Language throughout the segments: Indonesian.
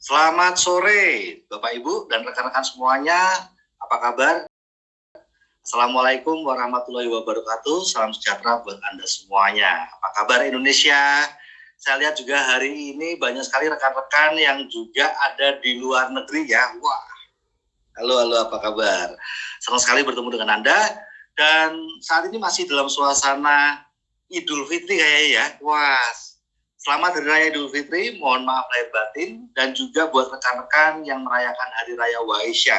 Selamat sore, Bapak Ibu dan rekan-rekan semuanya. Apa kabar? Assalamualaikum warahmatullahi wabarakatuh. Salam sejahtera buat Anda semuanya. Apa kabar Indonesia? Saya lihat juga hari ini banyak sekali rekan-rekan yang juga ada di luar negeri ya. Wah, halo, apa kabar? Senang sekali bertemu dengan Anda. Dan saat ini masih dalam suasana Idul Fitri kayaknya ya. Wah, selamat Hari Raya Idul Fitri, mohon maaf lahir batin, dan juga buat rekan-rekan yang merayakan Hari Raya Waisyah.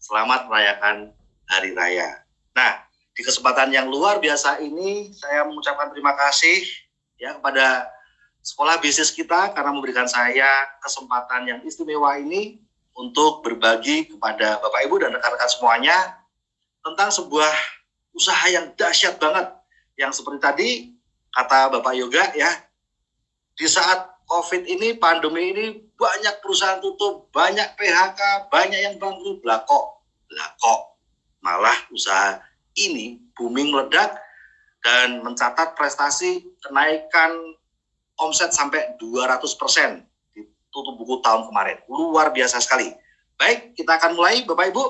Selamat merayakan Hari Raya. Nah, di kesempatan yang luar biasa ini, saya mengucapkan terima kasih ya kepada sekolah bisnis kita karena memberikan saya kesempatan yang istimewa ini untuk berbagi kepada Bapak Ibu dan rekan-rekan semuanya tentang sebuah usaha yang dahsyat banget, yang seperti tadi kata Bapak Yoga ya, di saat COVID ini, pandemi ini, banyak perusahaan tutup, banyak PHK, banyak yang bangkrut. Lah kok malah usaha ini booming meledak dan mencatat prestasi kenaikan omset sampai 200% di tutup buku tahun kemarin. Luar biasa sekali. Baik, kita akan mulai Bapak Ibu.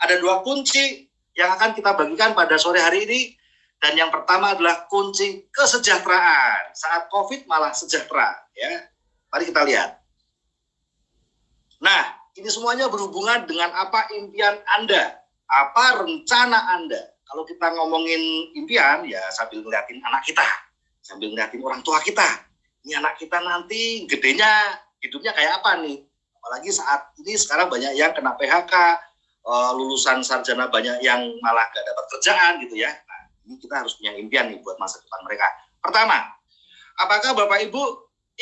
Ada 2 kunci yang akan kita bagikan pada sore hari ini. Dan yang pertama adalah kunci kesejahteraan. Saat COVID malah sejahtera. Ya. Mari kita lihat. Nah, ini semuanya berhubungan dengan apa impian Anda. Apa rencana Anda. Kalau kita ngomongin impian, ya sambil ngeliatin anak kita. Sambil ngeliatin orang tua kita. Ini anak kita nanti gedenya, hidupnya kayak apa nih. Apalagi saat ini sekarang banyak yang kena PHK. Lulusan sarjana banyak yang malah gak dapat kerjaan gitu ya. Ini kita harus punya impian nih buat masa depan mereka. Pertama, apakah Bapak Ibu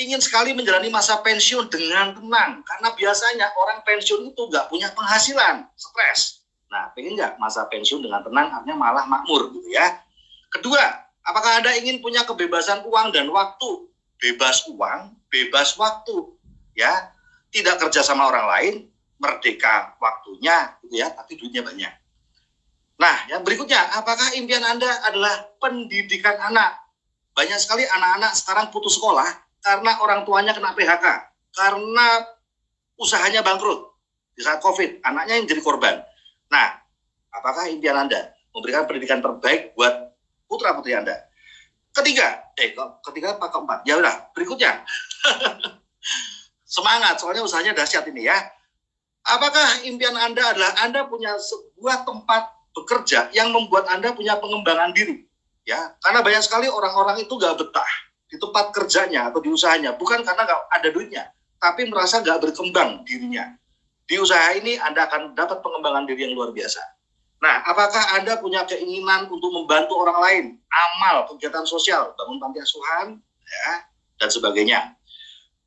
ingin sekali menjalani masa pensiun dengan tenang? Karena biasanya orang pensiun itu nggak punya penghasilan, stres. Nah, pengen nggak masa pensiun dengan tenang, artinya malah makmur gitu ya. Kedua, apakah Anda ingin punya kebebasan uang dan waktu? Bebas uang, bebas waktu. Ya, tidak kerja sama orang lain, merdeka waktunya gitu ya, tapi duitnya banyak. Nah, yang berikutnya, apakah impian Anda adalah pendidikan anak? Banyak sekali anak-anak sekarang putus sekolah karena orang tuanya kena PHK, karena usahanya bangkrut. Di saat COVID, anaknya yang jadi korban. Nah, apakah impian Anda memberikan pendidikan terbaik buat putra-putri Anda? Ketiga, Pak keempat. Ya udah, berikutnya. Semangat, soalnya usahanya dahsyat ini ya. Apakah impian Anda adalah Anda punya sebuah tempat bekerja yang membuat Anda punya pengembangan diri, ya? Karena banyak sekali orang-orang itu nggak betah di tempat kerjanya atau di usahanya, bukan karena nggak ada duitnya, tapi merasa nggak berkembang dirinya. Di usaha ini Anda akan dapat pengembangan diri yang luar biasa. Nah, apakah Anda punya keinginan untuk membantu orang lain, amal, kegiatan sosial, bangun panti asuhan, ya, dan sebagainya?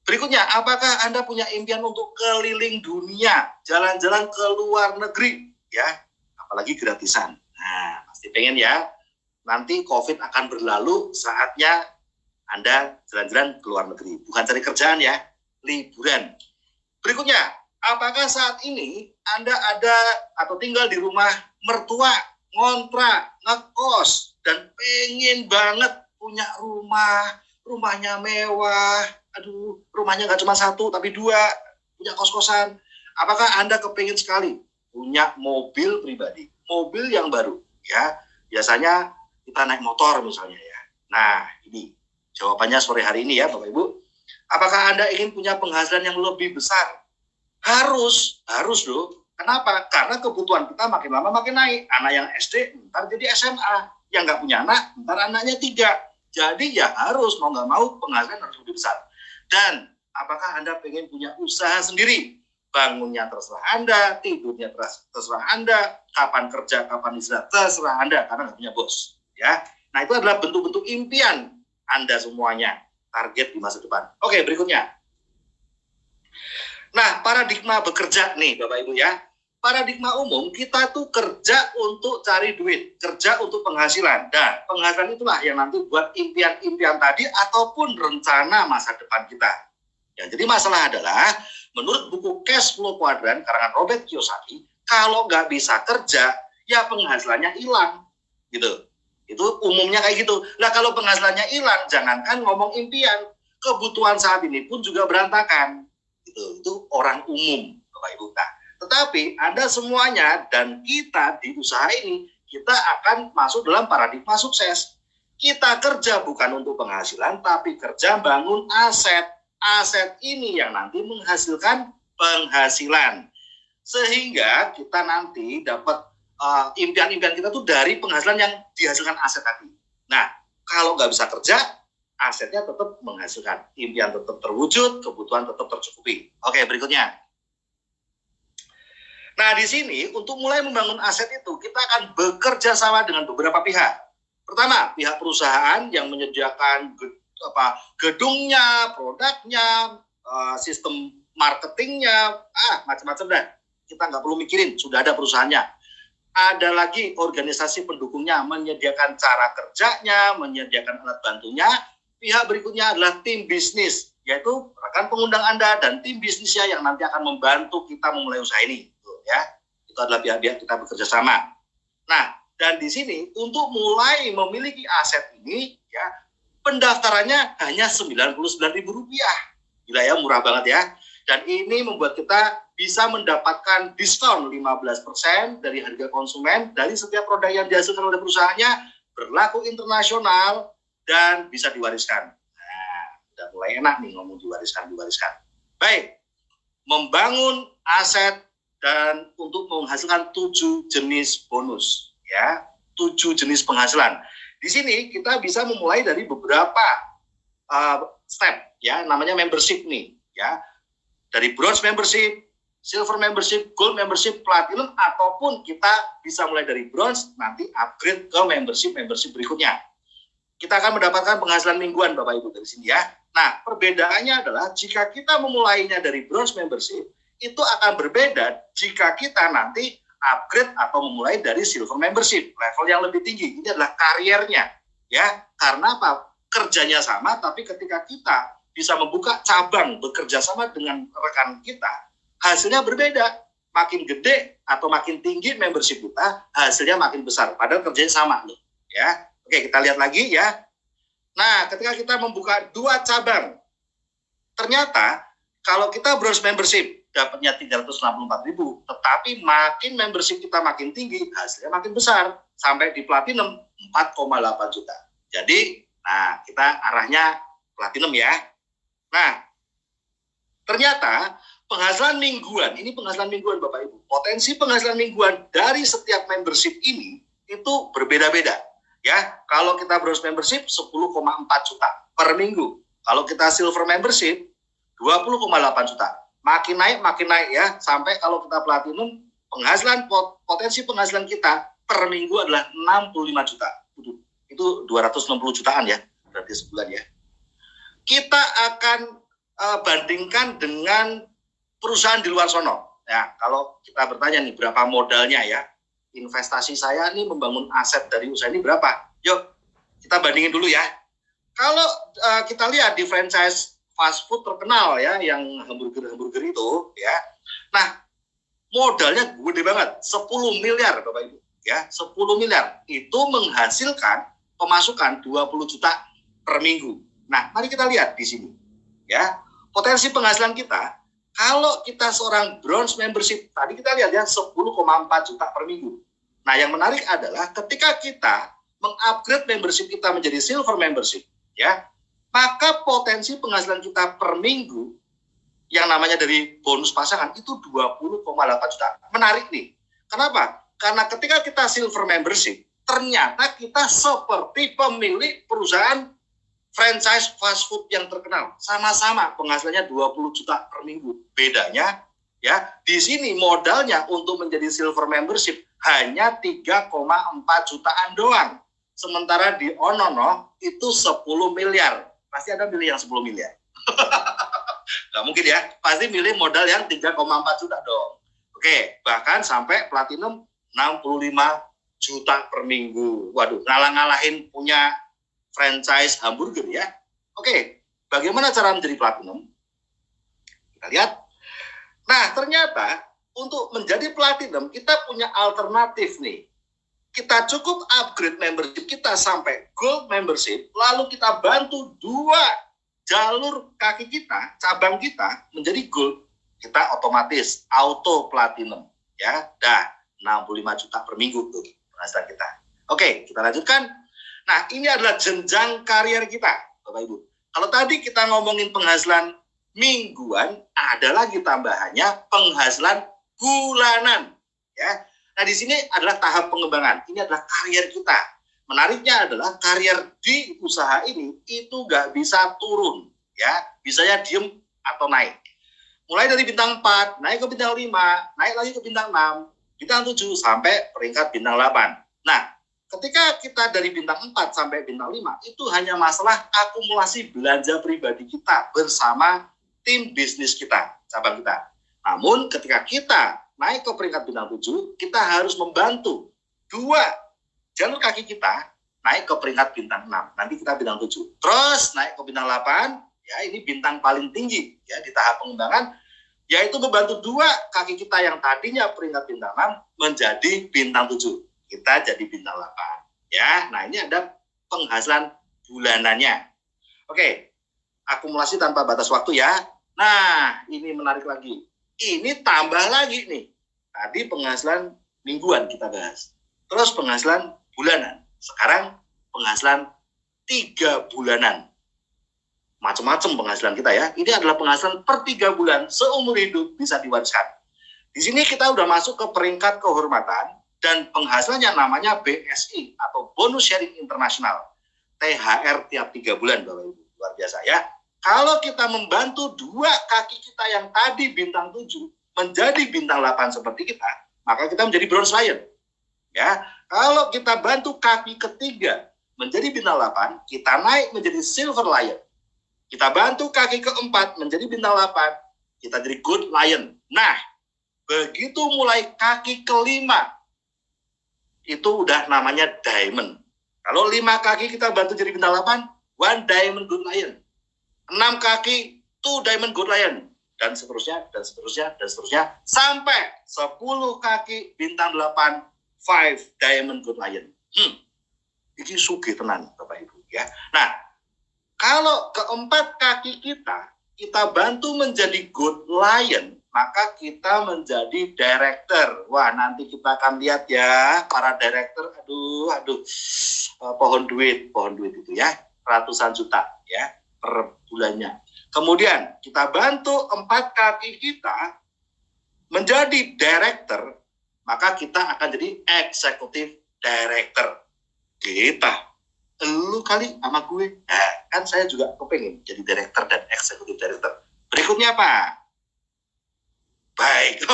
Berikutnya, apakah Anda punya impian untuk keliling dunia, jalan-jalan ke luar negeri, ya? Apalagi gratisan. Nah, pasti pengen ya. Nanti COVID akan berlalu, saatnya Anda jalan-jalan ke luar negeri. Bukan cari kerjaan ya, liburan. Berikutnya, apakah saat ini Anda ada atau tinggal di rumah mertua, ngontrak, ngekos, dan pengen banget punya rumahnya mewah. Aduh, rumahnya nggak cuma 1, tapi 2, punya kos-kosan. Apakah Anda kepingin sekali punya mobil pribadi, mobil yang baru, ya? Biasanya kita naik motor misalnya ya. Nah, ini jawabannya sore hari ini ya, Bapak Ibu. Apakah Anda ingin punya penghasilan yang lebih besar? Harus loh. Kenapa? Karena kebutuhan kita makin lama makin naik. Anak yang SD, ntar jadi SMA. Yang nggak punya anak, ntar anaknya 3. Jadi ya harus, mau nggak mau penghasilan harus lebih besar. Dan apakah Anda pengen punya usaha sendiri? Bangunnya terserah Anda, tidurnya terserah Anda, kapan kerja, kapan istirahat, terserah Anda, karena nggak punya bos. Ya, nah itu adalah bentuk-bentuk impian Anda semuanya, target di masa depan. Oke, berikutnya. Nah, paradigma bekerja nih, Bapak Ibu ya. Paradigma umum, kita tuh kerja untuk cari duit, kerja untuk penghasilan. Dan penghasilan itulah yang nanti buat impian-impian tadi ataupun rencana masa depan kita. Ya, jadi masalah adalah, menurut buku Cash Flow Quadrant karangan Robert Kiyosaki, kalau nggak bisa kerja, ya penghasilannya hilang, gitu. Itu umumnya kayak gitu. Nah, kalau penghasilannya hilang, jangankan ngomong impian, kebutuhan saat ini pun juga berantakan. Itu Itu orang umum, Bapak Ibu. Nah, tetapi Anda semuanya dan kita di usaha ini, kita akan masuk dalam paradigma sukses. Kita kerja bukan untuk penghasilan, tapi kerja bangun aset. Aset ini yang nanti menghasilkan penghasilan. Sehingga kita nanti dapat impian-impian kita tuh dari penghasilan yang dihasilkan aset tadi. Nah, kalau nggak bisa kerja, asetnya tetap menghasilkan. Impian tetap terwujud, kebutuhan tetap tercukupi. Oke, berikutnya. Nah, di sini untuk mulai membangun aset itu, kita akan bekerja sama dengan beberapa pihak. Pertama, pihak perusahaan yang menyediakan gedungnya, produknya, sistem marketingnya, macam-macam dah. Kita nggak perlu mikirin, sudah ada perusahaannya. Ada lagi organisasi pendukungnya, menyediakan cara kerjanya, menyediakan alat bantunya. Pihak berikutnya adalah tim bisnis, yaitu rekan pengundang Anda dan tim bisnisnya yang nanti akan membantu kita memulai usaha ini. Ya, itu adalah pihak-pihak kita bekerja sama. Nah, dan di sini untuk mulai memiliki aset ini, ya pendaftarannya hanya Rp99.000. Gila ya, murah banget ya. Dan ini membuat kita bisa mendapatkan diskon 15% dari harga konsumen dari setiap produk yang dihasilkan oleh perusahaannya, berlaku internasional dan bisa diwariskan. Nah, udah mulai enak nih ngomong diwariskan. Baik, membangun aset dan untuk menghasilkan 7 jenis bonus, ya, 7 jenis penghasilan. Di sini kita bisa memulai dari beberapa step, ya, namanya membership nih, ya, dari bronze membership, silver membership, gold membership, platinum, ataupun kita bisa mulai dari bronze, nanti upgrade ke membership berikutnya. Kita akan mendapatkan penghasilan mingguan, Bapak Ibu, dari sini ya. Nah, perbedaannya adalah jika kita memulainya dari bronze membership, itu akan berbeda jika kita nanti upgrade atau memulai dari silver membership, level yang lebih tinggi. Ini adalah kariernya, ya. Karena apa? Kerjanya sama, tapi ketika kita bisa membuka cabang bekerja sama dengan rekan kita, hasilnya berbeda. Makin gede atau makin tinggi membership kita, hasilnya makin besar. Padahal kerjanya sama nih, ya. Oke, kita lihat lagi ya. Nah, ketika kita membuka 2 cabang, ternyata kalau kita bronze membership dapatnya 364.000, tetapi makin membership kita makin tinggi, hasilnya makin besar, sampai di platinum 4,8 juta. Jadi, nah kita arahnya platinum ya. Nah, ternyata penghasilan mingguan, ini penghasilan mingguan Bapak Ibu, potensi penghasilan mingguan dari setiap membership ini itu berbeda-beda. Ya, kalau kita bronze membership 10,4 juta per minggu. Kalau kita silver membership 20,8 juta. Makin naik ya, sampai kalau kita platinum, penghasilan potensi penghasilan kita per minggu adalah 65 juta. Itu 260 jutaan ya, berarti sebulan ya. Kita akan bandingkan dengan perusahaan di luar sono. Ya, kalau kita bertanya nih berapa modalnya ya, investasi saya nih membangun aset dari usaha ini berapa? Yuk, kita bandingin dulu ya. Kalau kita lihat di franchise fast food terkenal ya, yang hamburger itu ya. Nah, modalnya gede banget, 10 miliar Bapak Ibu. Ya, 10 miliar itu menghasilkan pemasukan 20 juta per minggu. Nah, mari kita lihat di sini. Ya, potensi penghasilan kita kalau kita seorang bronze membership, tadi kita lihat ya 10,4 juta per minggu. Nah, yang menarik adalah ketika kita mengupgrade membership kita menjadi silver membership, ya, maka potensi penghasilan kita per minggu yang namanya dari bonus pasangan itu 20,8 juta. Menarik nih. Kenapa? Karena ketika kita silver membership, ternyata kita seperti pemilik perusahaan franchise fast food yang terkenal. Sama-sama penghasilannya 20 juta per minggu. Bedanya, ya, di sini modalnya untuk menjadi silver membership hanya 3,4 jutaan doang. Sementara di Onono itu 10 miliar. Pasti ada milih yang 10 miliar. Nggak mungkin ya. Pasti milih modal yang 3,4 juta dong. Oke, bahkan sampai platinum 65 juta per minggu. Waduh, ngalah-ngalahin punya franchise hamburger ya. Oke, bagaimana cara menjadi platinum? Kita lihat. Nah, ternyata untuk menjadi platinum kita punya alternatif nih. Kita cukup upgrade membership kita sampai gold membership, lalu kita bantu 2 jalur kaki kita, cabang kita menjadi gold. kita otomatis auto platinum ya. Dah 65 juta per minggu tuh penghasilan kita. Oke, kita lanjutkan. Nah, ini adalah jenjang karier kita, Bapak Ibu. Kalau tadi kita ngomongin penghasilan mingguan, ada lagi tambahannya penghasilan bulanan ya. Nah, di sini adalah tahap pengembangan. Ini adalah karier kita. Menariknya adalah karier di usaha ini itu nggak bisa turun ya, bisanya diem atau naik. Mulai dari bintang 4, naik ke bintang 5, naik lagi ke bintang 6, bintang 7 sampai peringkat bintang 8. Nah, ketika kita dari bintang 4 sampai bintang 5 itu hanya masalah akumulasi belanja pribadi kita bersama tim bisnis kita, cabang kita. Namun ketika kita naik ke peringkat bintang 7, kita harus membantu dua jalur kaki kita naik ke peringkat bintang 6. Nanti kita bintang 7. Terus naik ke bintang 8, ya ini bintang paling tinggi ya di tahap pengembangan, yaitu membantu dua kaki kita yang tadinya peringkat bintang 6 menjadi bintang 7. Kita jadi bintang 8. Ya, nah ini ada penghasilan bulanannya. Oke, akumulasi tanpa batas waktu ya. Nah, ini menarik lagi. Ini tambah lagi nih. Tadi penghasilan mingguan kita bahas. Terus penghasilan bulanan. Sekarang penghasilan 3 bulanan. Macam-macam penghasilan kita ya. Ini adalah penghasilan per 3 bulan seumur hidup bisa diwariskan. Di sini kita udah masuk ke peringkat kehormatan dan penghasilan yang namanya BSI atau Bonus Sharing Internasional. THR tiap 3 bulan, Bapak Ibu. Luar biasa ya. Kalau kita membantu dua kaki kita yang tadi bintang 7 menjadi bintang 8 seperti kita, maka kita menjadi Bronze Lion. Ya, kalau kita bantu kaki ketiga menjadi bintang 8, kita naik menjadi Silver Lion. Kita bantu kaki keempat menjadi bintang 8, kita jadi Good Lion. Nah, begitu mulai kaki kelima, itu udah namanya Diamond. Kalau 5 kaki kita bantu jadi bintang 8, 1 Diamond Good Lion. 6 kaki, 2 Diamond Good Lion. Dan seterusnya, dan seterusnya, dan seterusnya. Sampai 10 kaki bintang 8, 5 Diamond Good Lion. Ini sugih tenan, Bapak Ibu ya. Nah, kalau keempat kaki kita bantu menjadi Good Lion, maka kita menjadi director. Wah, nanti kita akan lihat ya, para director, pohon duit itu ya, ratusan juta ya per bulannya. Kemudian kita bantu 4 kaki kita menjadi director, maka kita akan jadi executive director. Lu kali sama gue, nah, kan saya juga kepengen jadi director dan executive director. Berikutnya apa? Baik,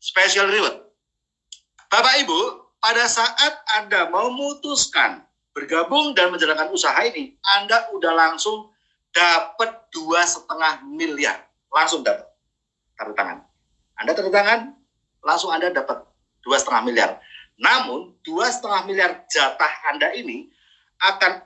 special reward. Bapak Ibu, pada saat Anda memutuskan bergabung dan menjalankan usaha ini, Anda udah langsung dapat 2,5 miliar. Langsung dapat. Taruh tangan. Anda taruh tangan, langsung Anda dapat 2,5 miliar. Namun, 2,5 miliar jatah Anda ini akan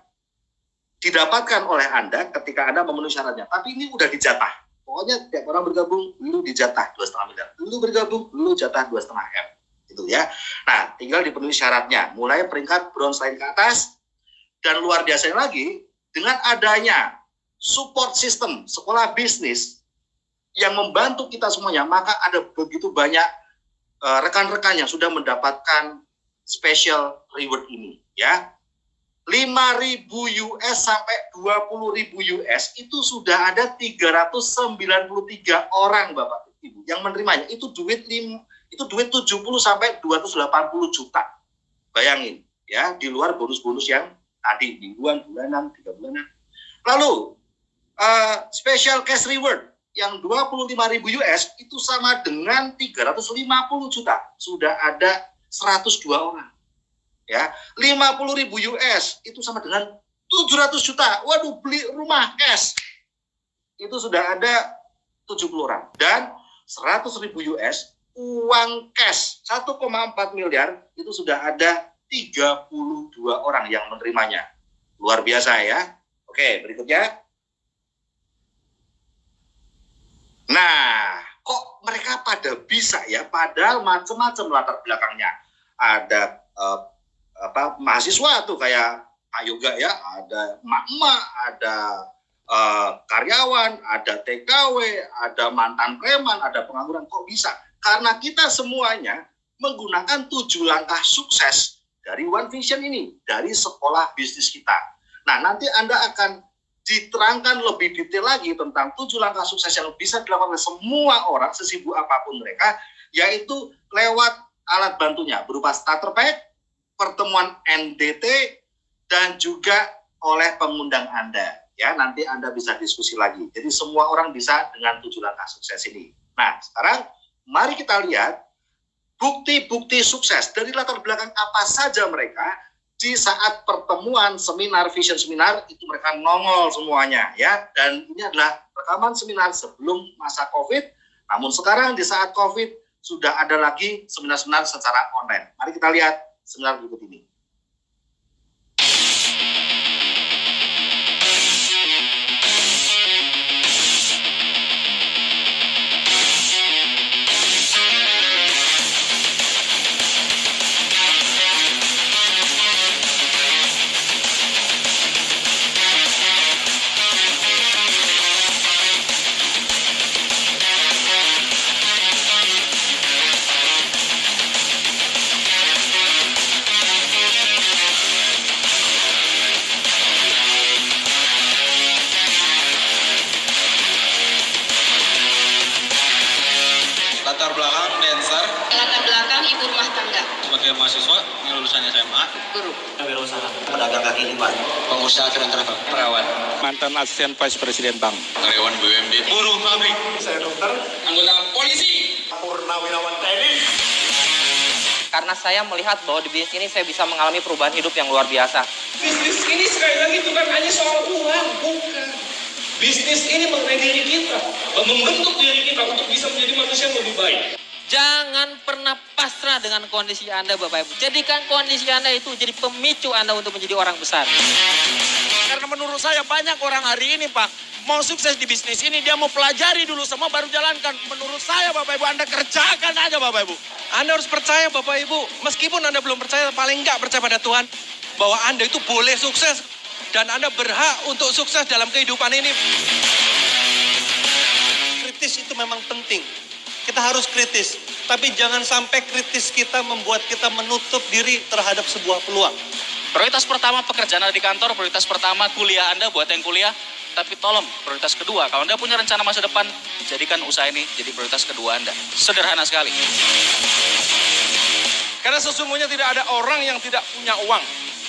didapatkan oleh Anda ketika Anda memenuhi syaratnya. Tapi ini udah dijatah. Pokoknya tiap orang bergabung, lu dijatah 2,5 miliar. Lu bergabung, lu jatah 2,5 M. Gitu ya. Nah, tinggal dipenuhi syaratnya. Mulai peringkat Bronze Line ke atas. Dan luar biasanya lagi, dengan adanya support system sekolah bisnis yang membantu kita semuanya, maka ada begitu banyak rekan-rekan yang sudah mendapatkan special reward ini. Ya. 5.000 US sampai 20.000 US itu sudah ada 393 orang Bapak Ibu yang menerimanya. Itu duit 70 sampai 280 juta. Bayangin ya, di luar bonus-bonus yang tadi mingguan, bulanan, 3 bulanan. Lalu special cash reward yang 25.000 US itu sama dengan 350 juta. Sudah ada 102 orang. Ya, 50.000 US itu sama dengan 700 juta. Waduh, beli rumah cash. Itu sudah ada 70 orang. Dan 100.000 US uang cash 1,4 miliar itu sudah ada 32 orang yang menerimanya. Luar biasa ya. Oke, berikutnya. Nah, kok mereka pada bisa ya? Padahal macam-macam latar belakangnya. Ada mahasiswa tuh kayak Pak Yoga ya, ada emak-emak, ada karyawan, ada TKW, ada mantan preman, ada pengangguran. Kok bisa? Karena kita semuanya menggunakan 7 langkah sukses dari One Vision ini, dari sekolah bisnis kita. Nah, nanti Anda akan diterangkan lebih detail lagi tentang 7 langkah sukses yang bisa dilakukan oleh semua orang, sesibuk apapun mereka, yaitu lewat alat bantunya, berupa starter pack, pertemuan NDT, dan juga oleh pengundang Anda. Ya, nanti Anda bisa diskusi lagi. Jadi semua orang bisa dengan 7 langkah sukses ini. Nah, sekarang mari kita lihat bukti-bukti sukses dari latar belakang apa saja mereka di saat pertemuan seminar Vision Seminar itu mereka nongol semuanya ya. Dan ini adalah rekaman seminar sebelum masa COVID. Namun sekarang di saat COVID sudah ada lagi seminar-seminar secara online. Mari kita lihat seminar berikut ini. Latar belakang dancer. Latar belakang ibu rumah tangga. Sebagai mahasiswa yang lulusan SMA. Guru. Wirausaha. Pedagang kaki lima. Pengusaha keren travel. Perawat. Mantan asisten vice presiden bank. Karyawan BUMD. Buruh pabrik. Saya dokter. Anggota polisi. Purnawirawan TNI. Karena saya melihat bahwa di bisnis ini saya bisa mengalami perubahan hidup yang luar biasa. Bisnis ini sekali lagi bukan hanya soal uang, bukan. Bisnis ini mengenai diri kita, membentuk diri kita untuk bisa menjadi manusia yang lebih baik. Jangan pernah pasrah dengan kondisi Anda, Bapak Ibu. Jadikan kondisi Anda itu jadi pemicu Anda untuk menjadi orang besar. Karena menurut saya banyak orang hari ini, Pak, mau sukses di bisnis ini, dia mau pelajari dulu semua baru jalankan. Menurut saya, Bapak Ibu, Anda kerjakan aja, Bapak Ibu. Anda harus percaya, Bapak Ibu. Meskipun Anda belum percaya, paling enggak percaya pada Tuhan, bahwa Anda itu boleh sukses. Dan Anda berhak untuk sukses dalam kehidupan ini. Kritis itu memang penting. Kita harus kritis. Tapi jangan sampai kritis kita membuat kita menutup diri terhadap sebuah peluang. Prioritas pertama pekerjaan Anda di kantor, prioritas pertama kuliah Anda buat yang kuliah. Tapi tolong, prioritas kedua, kalau Anda punya rencana masa depan, jadikan usaha ini jadi prioritas kedua Anda. Sederhana sekali. Karena sesungguhnya tidak ada orang yang tidak punya uang.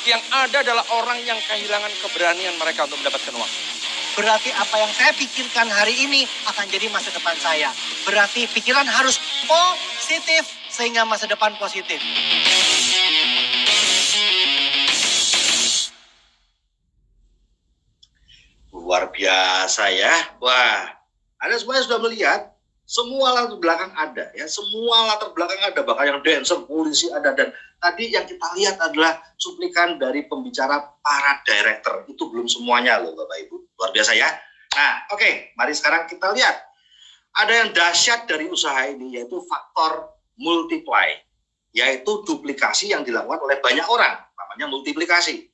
Yang ada adalah orang yang kehilangan keberanian mereka untuk mendapatkan uang. Berarti apa yang saya pikirkan hari ini akan jadi masa depan saya. Berarti pikiran harus positif sehingga masa depan positif. Luar biasa ya. Wah, Anda semuanya sudah melihat semua latar belakang ada ya, semua latar belakang ada, bahkan yang dancer, polisi ada, dan tadi yang kita lihat adalah cuplikan dari pembicara para director. Itu belum semuanya loh Bapak Ibu, luar biasa ya. Nah, oke, mari sekarang kita lihat. Ada yang dahsyat dari usaha ini, yaitu faktor multiply, yaitu duplikasi yang dilakukan oleh banyak orang, namanya multiplikasi.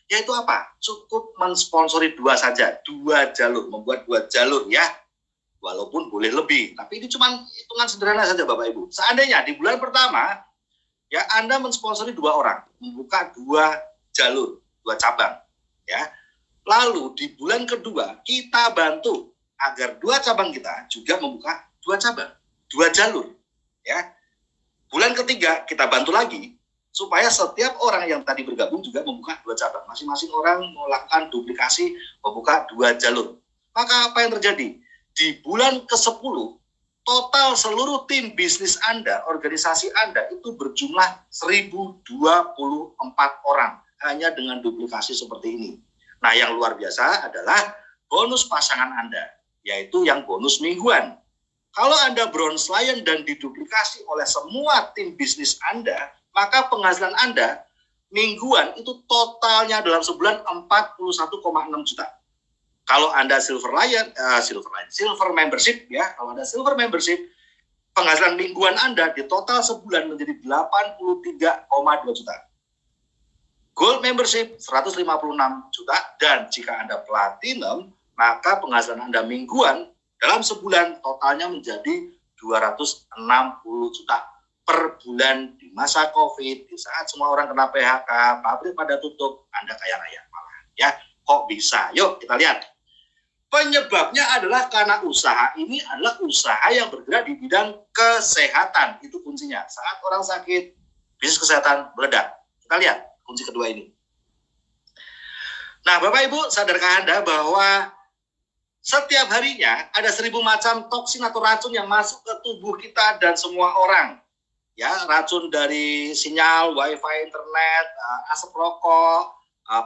Yaitu apa? Cukup mensponsori 2 saja, 2 jalur, membuat 2 jalur ya. Walaupun boleh lebih, tapi ini cuma hitungan sederhana saja Bapak Ibu. Seandainya di bulan pertama, ya Anda mensponsori 2 orang, membuka 2 jalur, 2 cabang, ya. Lalu di bulan kedua, kita bantu agar 2 cabang kita juga membuka 2 cabang, 2 jalur, ya. Bulan ketiga, kita bantu lagi, supaya setiap orang yang tadi bergabung juga membuka 2 cabang. Masing-masing orang melakukan duplikasi, membuka 2 jalur. Maka apa yang terjadi? Di bulan ke-10, total seluruh tim bisnis Anda, organisasi Anda, itu berjumlah 1.024 orang, hanya dengan duplikasi seperti ini. Nah, yang luar biasa adalah bonus pasangan Anda, yaitu yang bonus mingguan. Kalau Anda bronze lion dan diduplikasi oleh semua tim bisnis Anda, maka penghasilan Anda mingguan itu totalnya dalam sebulan 41,6 juta. Kalau Anda silver membership ya, kalau Anda silver membership, penghasilan mingguan Anda di total sebulan menjadi 83,2 juta. Gold membership 156 juta, dan jika Anda platinum, maka penghasilan Anda mingguan dalam sebulan totalnya menjadi 260 juta per bulan di masa COVID, di saat semua orang kena PHK, pabrik pada tutup, Anda kaya raya malah. Ya, kok bisa? Yuk kita lihat. Penyebabnya adalah karena usaha ini adalah usaha yang bergerak di bidang kesehatan. Itu kuncinya. Saat orang sakit, bisnis kesehatan meledak. Kita lihat kunci kedua ini. Nah, Bapak Ibu, sadarkah Anda bahwa setiap harinya ada 1000 macam toksin atau racun yang masuk ke tubuh kita dan semua orang. Ya, racun dari sinyal, wifi, internet, asap rokok,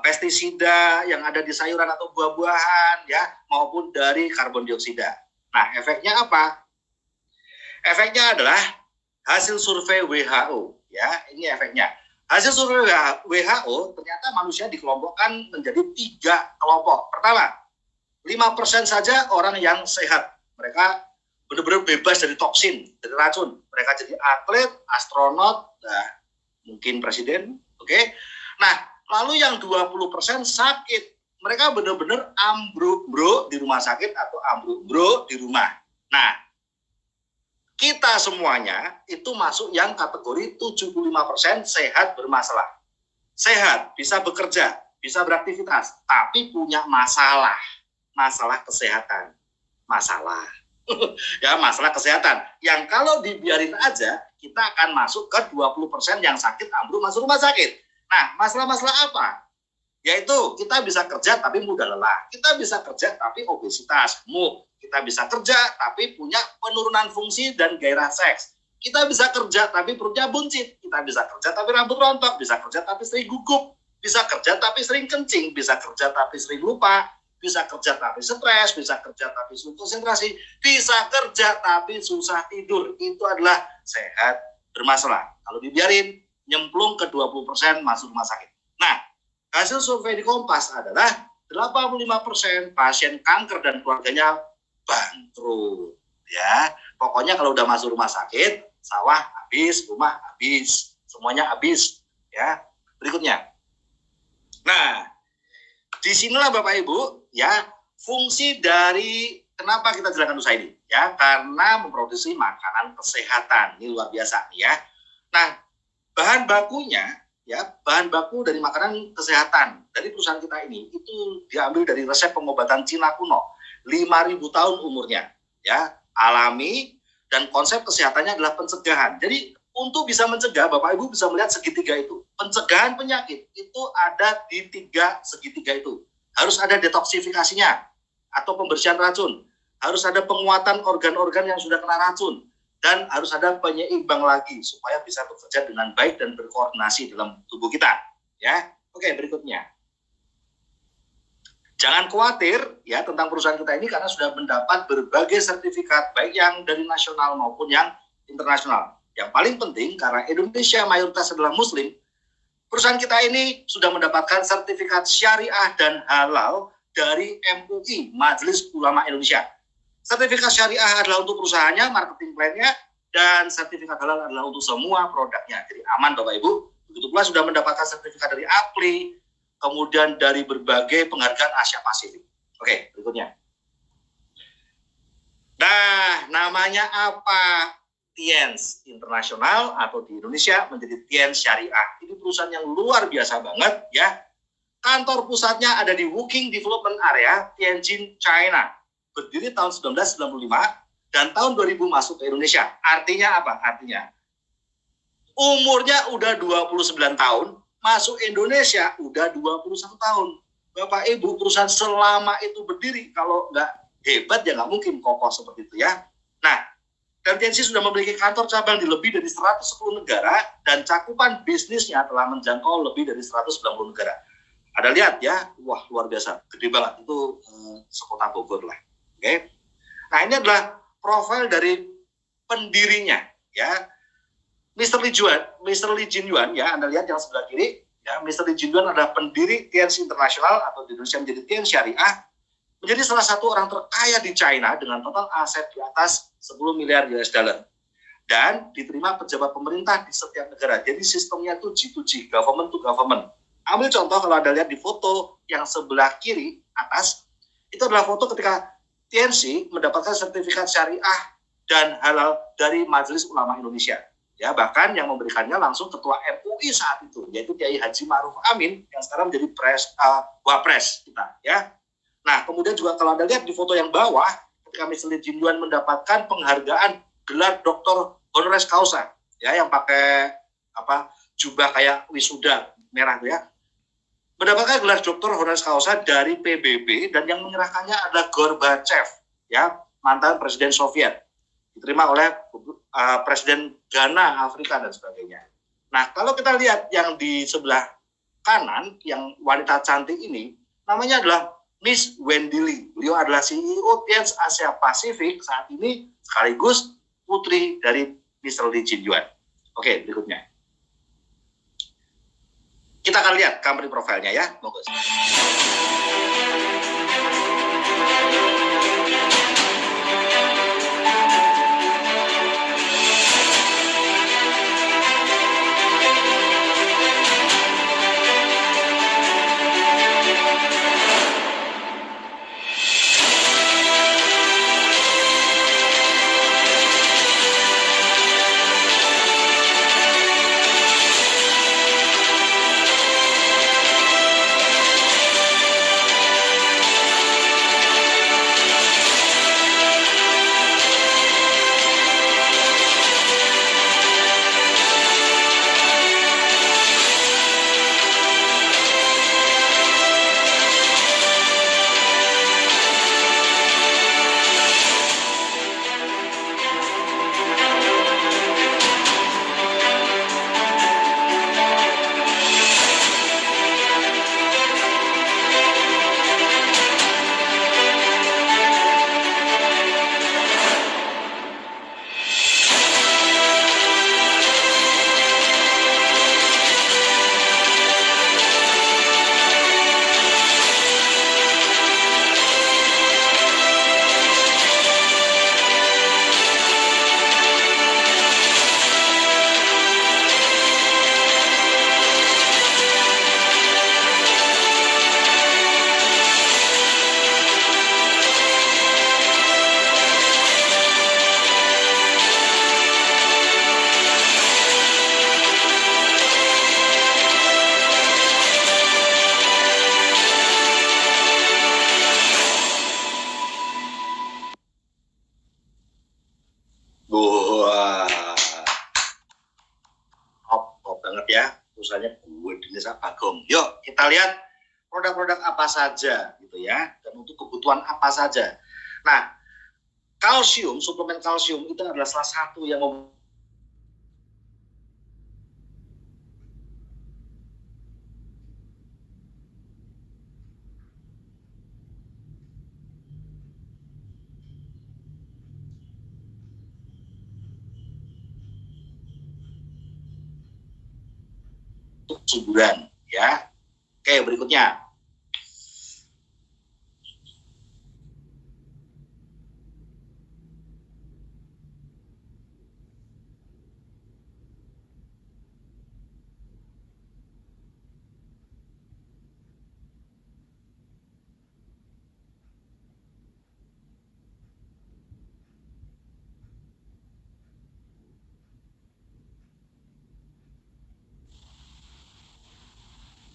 pestisida yang ada di sayuran atau buah-buahan, ya, maupun dari karbon dioksida. Nah, efeknya apa? Efeknya adalah hasil survei WHO. Ya, ini efeknya. Hasil survei WHO ternyata manusia dikelompokkan menjadi 3 kelompok. Pertama, 5% saja orang yang sehat. Mereka benar-benar bebas dari toksin, dari racun. Mereka jadi atlet, astronot, nah, mungkin presiden, oke? Nah, lalu yang 20% sakit. Mereka benar-benar ambruk-bruk di rumah sakit atau ambruk-bruk di rumah. Nah, kita semuanya itu masuk yang kategori 75% sehat bermasalah. Sehat, bisa bekerja, bisa beraktivitas, tapi punya masalah. Masalah kesehatan. Masalah. Ya, masalah kesehatan. Yang kalau dibiarin aja, kita akan masuk ke 20% yang sakit ambruk masuk rumah sakit. Nah, masalah-masalah apa? Yaitu kita bisa kerja tapi mudah lelah. Kita bisa kerja tapi obesitas, gemuk. Kita bisa kerja tapi punya penurunan fungsi dan gairah seks. Kita bisa kerja tapi perutnya buncit. Kita bisa kerja tapi rambut rontok. Bisa kerja tapi sering gugup. Bisa kerja tapi sering kencing. Bisa kerja tapi sering lupa. Bisa kerja tapi stres. Bisa kerja tapi sulit konsentrasi. Bisa kerja tapi susah tidur. Itu adalah sehat bermasalah. Kalau dibiarin, nyemplung ke 20% masuk rumah sakit. Nah, hasil survei di Kompas adalah 85% pasien kanker dan keluarganya bangkrut. Ya, pokoknya kalau udah masuk rumah sakit, sawah habis, rumah habis, semuanya habis. Ya, berikutnya. Nah, disinilah Bapak Ibu, ya, fungsi dari kenapa kita jalankan usaha ini, ya, karena memproduksi makanan kesehatan. Ini luar biasa, ya. Nah, bahan bakunya, ya, bahan baku dari makanan kesehatan dari perusahaan kita ini itu diambil dari resep pengobatan Cina kuno, 5.000 tahun umurnya, ya, alami, dan konsep kesehatannya adalah pencegahan. Jadi untuk bisa mencegah, Bapak Ibu bisa melihat segitiga itu. Pencegahan penyakit itu ada di 3 segitiga itu. Harus ada detoksifikasinya atau pembersihan racun. Harus ada penguatan organ-organ yang sudah kena racun. Dan harus ada penyeimbang lagi supaya bisa bekerja dengan baik dan berkoordinasi dalam tubuh kita. Ya, oke, berikutnya. Jangan khawatir ya tentang perusahaan kita ini karena sudah mendapat berbagai sertifikat baik yang dari nasional maupun yang internasional. Yang paling penting karena Indonesia mayoritas adalah Muslim, perusahaan kita ini sudah mendapatkan sertifikat syariah dan halal dari MUI, Majelis Ulama Indonesia. Sertifikat syariah adalah untuk perusahaannya, marketing plan-nya, dan sertifikat halal adalah untuk semua produknya. Jadi aman Bapak Ibu. Begitu pula sudah mendapatkan sertifikat dari APLI, kemudian dari berbagai penghargaan Asia Pasifik. Oke, berikutnya. Nah, namanya apa? Tiens Internasional atau di Indonesia menjadi Tiens Syariah. Ini perusahaan yang luar biasa banget ya. Kantor pusatnya ada di Woking Development Area, Tianjin, China. Berdiri tahun 1995 dan tahun 2000 masuk ke Indonesia. Artinya apa? Artinya umurnya udah 29 tahun, masuk Indonesia udah 21 tahun. Bapak Ibu, perusahaan selama itu berdiri, kalau nggak hebat ya nggak mungkin kokoh seperti itu ya. Nah, dan Tianjin sudah memiliki kantor cabang di lebih dari 110 negara dan cakupan bisnisnya telah menjangkau lebih dari 190 negara. Ada lihat ya, wah luar biasa, gede banget, itu sekota Bogor lah. Oke. Nah, ini adalah profil dari pendirinya ya. Mr. Li Jinyuan ya, Anda lihat yang sebelah kiri ya, Mr. Li Jinyuan adalah pendiri Tiens Internasional atau di Indonesia menjadi Tiens Syariah, menjadi salah satu orang terkaya di China dengan total aset di atas 10 miliar US dollar. Dan diterima pejabat pemerintah di setiap negara. Jadi sistemnya itu G2G, government to government. Ambil contoh kalau Anda lihat di foto yang sebelah kiri atas, Itu adalah foto ketika TNC mendapatkan sertifikat syariah dan halal dari Majelis Ulama Indonesia. Ya, bahkan yang memberikannya langsung Ketua MUI saat itu, yaitu Kiai Haji Ma'ruf Amin yang sekarang menjadi Wapres kita. Ya. Nah, kemudian juga kalau Anda lihat di foto yang bawah, ketika Mr. Lee Jin Yuan mendapatkan penghargaan gelar Doktor Honoris Causa, ya, yang pakai jubah kayak wisuda merah ya, mendapatkan gelar Doktor Honoris Causa dari PBB, dan yang menyerahkannya adalah Gorbachev, ya, mantan Presiden Soviet, diterima oleh Presiden Ghana, Afrika dan sebagainya. Nah, kalau kita lihat yang di sebelah kanan, yang wanita cantik ini, namanya adalah Miss Wendy Lee. Beliau adalah CEO TNC Asia Pasifik saat ini, sekaligus putri dari Mr. Lee Jin Yuan. Oke, berikutnya. Kita akan lihat company profilnya ya. Monggo. Perusahaannya gue di Desa Bagong. Yuk kita lihat produk-produk apa saja gitu ya, dan untuk kebutuhan apa saja. Nah, kalsium, suplemen kalsium itu adalah salah satu yang suburan ya. Oke, berikutnya.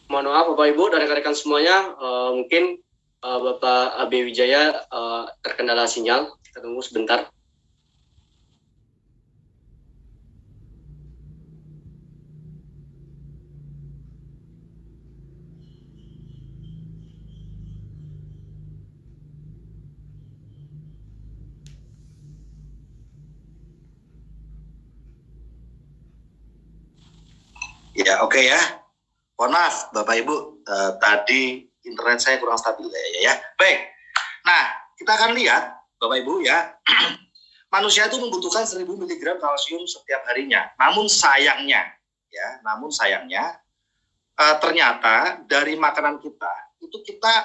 Mohon maaf Bapak Ibu dan rekan-rekan semuanya, mungkin Bapak AB Wijaya terkendala sinyal, kita tunggu sebentar. Ya, oke ya. Mohon maaf Bapak Ibu, tadi internet saya kurang stabil ya. Baik, nah kita akan lihat Bapak Ibu ya, manusia itu membutuhkan 1000 mg kalsium setiap harinya. Namun sayangnya ternyata dari makanan kita itu kita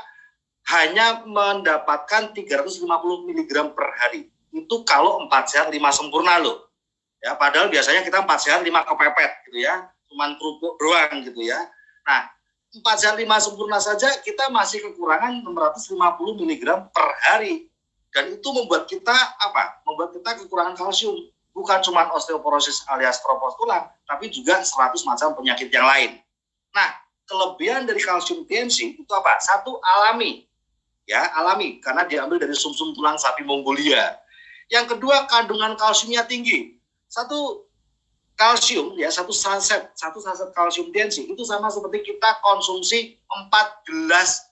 hanya mendapatkan 350 mg per hari. Itu kalau 4 sehat 5 sempurna loh. Ya, padahal biasanya kita 4 sehat 5 kepepet gitu ya, cuman kerupuk doang gitu ya. Nah, 4 sehat 5 sempurna saja kita masih kekurangan 650 mg per hari. Dan itu membuat kita apa? Membuat kita kekurangan kalsium. Bukan cuma osteoporosis alias keropos tulang, tapi juga 100 macam penyakit yang lain. Nah, kelebihan dari kalsium TNC itu apa? Satu, alami. Ya, alami karena diambil dari sumsum tulang sapi Mongolia. Yang kedua, kandungan kalsiumnya tinggi. Satu kalsium ya, satu saset kalsium TNC itu sama seperti kita konsumsi 4 gelas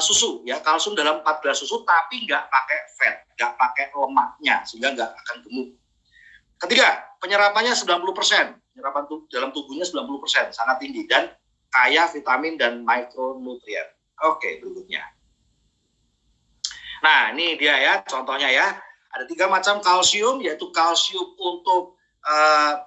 susu ya, kalsium dalam 4 gelas susu tapi nggak pakai fat, nggak pakai lemaknya sehingga nggak akan gemuk. Ketiga, penyerapannya 90%, penyerapan dalam tubuhnya 90%, sangat tinggi dan kaya vitamin dan mikronutrien. Oke, berikutnya. Nah, ini dia ya contohnya ya. Ada 3 macam kalsium, yaitu kalsium untuk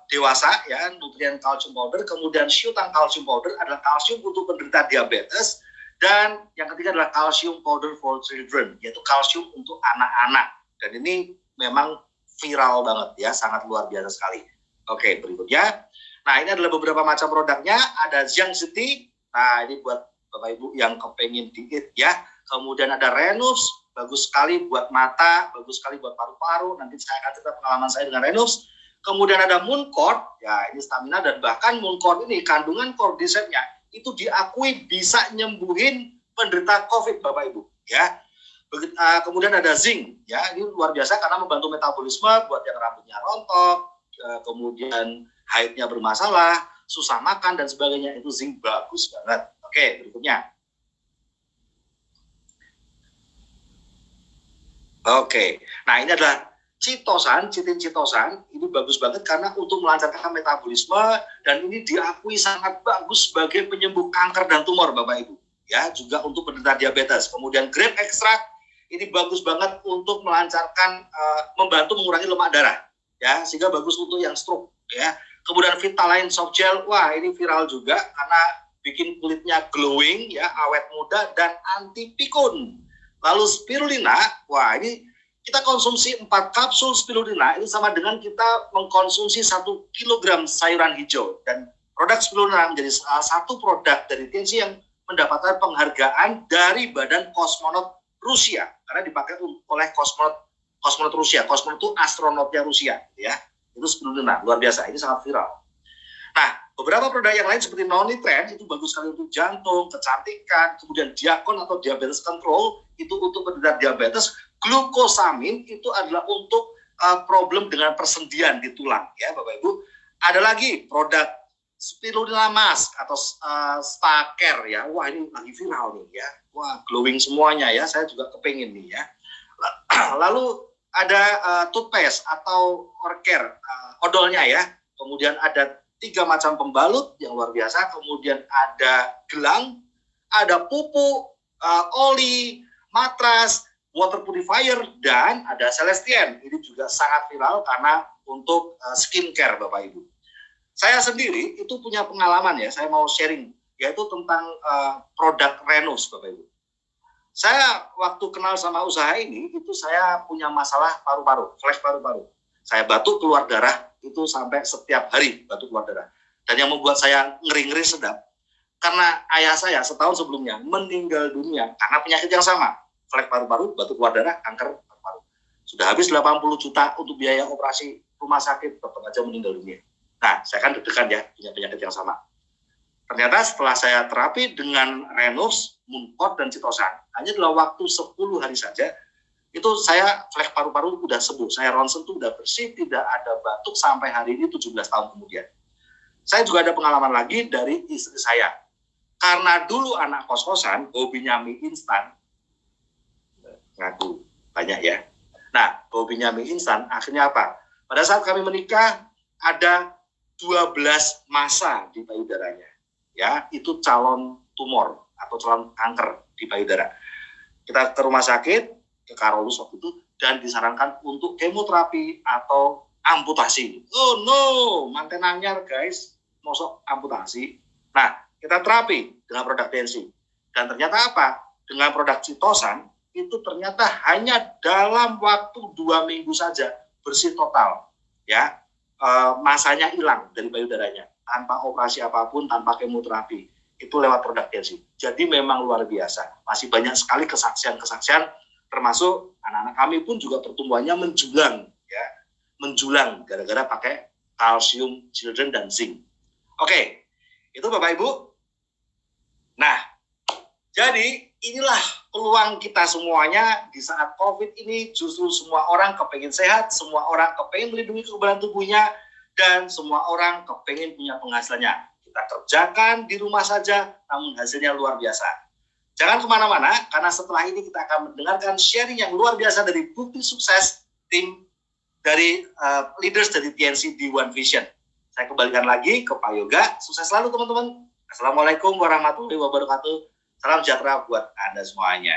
dewasa ya, nutrien kalsium powder, kemudian syutan kalsium powder adalah kalsium untuk penderita diabetes, dan yang ketiga adalah kalsium powder for children, yaitu kalsium untuk anak-anak. Dan ini memang viral banget ya, sangat luar biasa sekali. Oke, berikutnya. Nah, ini adalah beberapa macam produknya. Ada Jiang City. Nah, ini buat Bapak Ibu yang kepengen diet ya. Kemudian ada Renus, bagus sekali buat mata, bagus sekali buat paru-paru. Nanti saya akan cerita pengalaman saya dengan Renus. Kemudian ada Mooncord, ya ini stamina, dan bahkan Mooncord ini kandungan cordycepsnya itu diakui bisa nyembuhin penderita COVID, Bapak Ibu. Ya. Kemudian ada zinc, ya ini luar biasa karena membantu metabolisme buat yang rambutnya rontok, kemudian haidnya bermasalah, susah makan dan sebagainya, itu zinc bagus banget. Oke, berikutnya. Oke, nah ini adalah Chitosan, chitin chitosan, ini bagus banget karena untuk melancarkan metabolisme dan ini diakui sangat bagus sebagai penyembuh kanker dan tumor, Bapak Ibu. Ya, juga untuk penderita diabetes. Kemudian grape extract ini bagus banget untuk melancarkan, membantu mengurangi lemak darah, ya, sehingga bagus untuk yang stroke, ya. Kemudian Vitaline soft gel, wah ini viral juga karena bikin kulitnya glowing, ya, awet muda dan anti pikun. Lalu spirulina, wah ini kita konsumsi 4 kapsul spirulina itu sama dengan kita mengkonsumsi 1 kilogram sayuran hijau. Dan produk spirulina menjadi salah satu produk dari TNC yang mendapatkan penghargaan dari Badan Kosmonot Rusia karena dipakai oleh kosmonot Rusia. Kosmonot itu astronotnya Rusia, ya. Itu spirulina, luar biasa. Ini sangat viral. Nah, beberapa produk yang lain seperti nonitren itu bagus sekali untuk jantung, kecantikan, kemudian diakon atau diabetes control itu untuk penderita diabetes. Glukosamin itu adalah untuk problem dengan persendian di tulang, ya Bapak Ibu. Ada lagi produk spirulina mask atau spa care, ya. Wah ini lagi viral nih ya. Wah glowing semuanya ya. Saya juga kepengen nih ya. Lalu ada toothpaste atau orker, odolnya ya. Kemudian ada 3 macam pembalut yang luar biasa. Kemudian ada gelang, ada pupuk, oli, matras, water purifier, dan ada Celestien. Ini juga sangat viral karena untuk skincare, Bapak Ibu. Saya sendiri itu punya pengalaman ya, saya mau sharing, yaitu tentang produk Renus, Bapak Ibu. Saya waktu kenal sama usaha ini, itu saya punya masalah paru-paru, flash paru-paru. Saya batuk keluar darah, itu sampai setiap hari batuk keluar darah. Dan yang membuat saya ngeri-ngeri sedap, karena ayah saya setahun sebelumnya meninggal dunia karena penyakit yang sama. Flek paru-paru, batuk keluar darah, kanker paru-paru. Sudah habis 80 juta untuk biaya operasi rumah sakit, tetap aja meninggal dunia. Nah, saya kan deg-degan ya, punya penyakit yang sama. Ternyata setelah saya terapi dengan Renus, Mooncord, dan Chitosan, hanya dalam waktu 10 hari saja, itu saya flek paru-paru udah sembuh. Saya ronsen tuh udah bersih, tidak ada batuk sampai hari ini 17 tahun kemudian. Saya juga ada pengalaman lagi dari istri saya. Karena dulu anak kos-kosan, hobinya mie instan, ngaku banyak ya. Nah, hobinya mie instan, akhirnya apa? Pada saat kami menikah, ada 12 massa di payudaranya. Ya, itu calon tumor atau calon kanker di payudara. Kita ke rumah sakit, ke Karolus waktu itu, dan disarankan untuk kemoterapi atau amputasi. Oh no, manten anyar guys, mosok amputasi. Nah, kita terapi dengan produk TNC. Dan ternyata apa? Dengan produk Chitosan, itu ternyata hanya dalam waktu 2 minggu saja bersih total, ya, masanya hilang dari payudaranya tanpa operasi apapun, tanpa kemoterapi. itu lewat produk TNC. Jadi memang luar biasa. Masih banyak sekali kesaksian-kesaksian, termasuk anak-anak kami pun juga pertumbuhannya menjulang, ya, menjulang gara-gara pakai kalsium children dan zinc. Oke, itu Bapak Ibu. Nah, jadi inilah peluang kita semuanya di saat COVID ini. Justru semua orang kepengen sehat, semua orang kepengen melindungi kekebalan tubuhnya, dan semua orang kepengen punya penghasilannya. Kita kerjakan di rumah saja, namun hasilnya luar biasa. Jangan kemana-mana, karena setelah ini kita akan mendengarkan sharing yang luar biasa dari bukti sukses tim dari leaders dari TNC di One Vision. Saya kembalikan lagi ke Pak Yoga. Sukses selalu teman-teman. Assalamualaikum warahmatullahi wabarakatuh. Salam sejahtera buat Anda semuanya.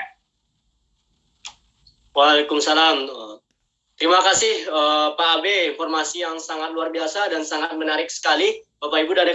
Waalaikumsalam. Terima kasih Pak Abe, informasi yang sangat luar biasa dan sangat menarik sekali. Bapak Ibu dari